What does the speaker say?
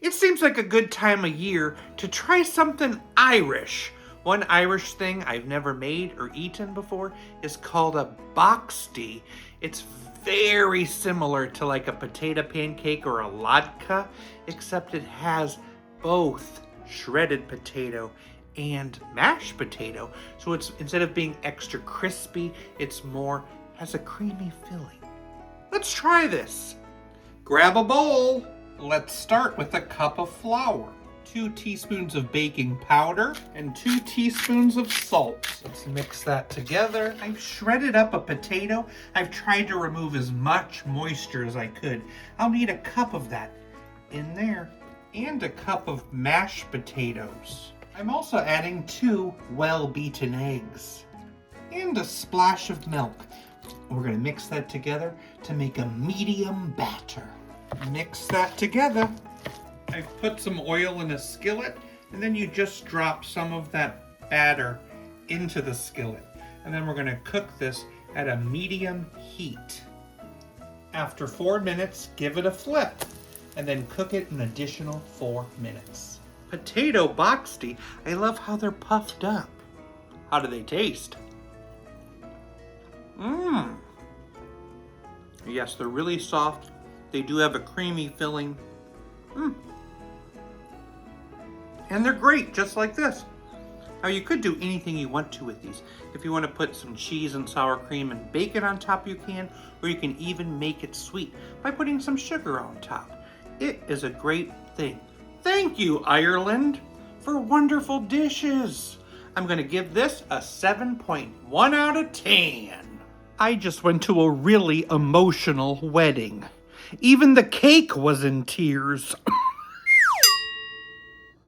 It seems like a good time of year to try something Irish. One Irish thing I've never made or eaten before is called a boxty. It's very similar to like a potato pancake or a latke, except it has both shredded potato and mashed potato. So it's, instead of being extra crispy, it's more, has a creamy filling. Let's try this. Grab a bowl. Let's start with a cup of flour, 2 teaspoons of baking powder, and 2 teaspoons of salt. Let's mix that together. I've shredded up a potato. I've tried to remove as much moisture as I could. I'll need a cup of that in there, and a cup of mashed potatoes. I'm also adding 2 well-beaten eggs, and a splash of milk. We're gonna mix that together to make a medium batter. Mix that together. I've put some oil in a skillet, and then you just drop some of that batter into the skillet. And then we're gonna cook this at a medium heat. After 4 minutes, give it a flip, and then cook it an additional 4 minutes. Potato boxty, I love how they're puffed up. How do they taste? Yes, they're really soft. They do have a creamy filling. And they're great, just like this. Now you could do anything you want to with these. If you want to put some cheese and sour cream and bacon on top, you can, or you can even make it sweet by putting some sugar on top. It is a great thing. Thank you, Ireland, for wonderful dishes. I'm gonna give this a 7.1 out of 10. I just went to a really emotional wedding. Even the cake was in tears.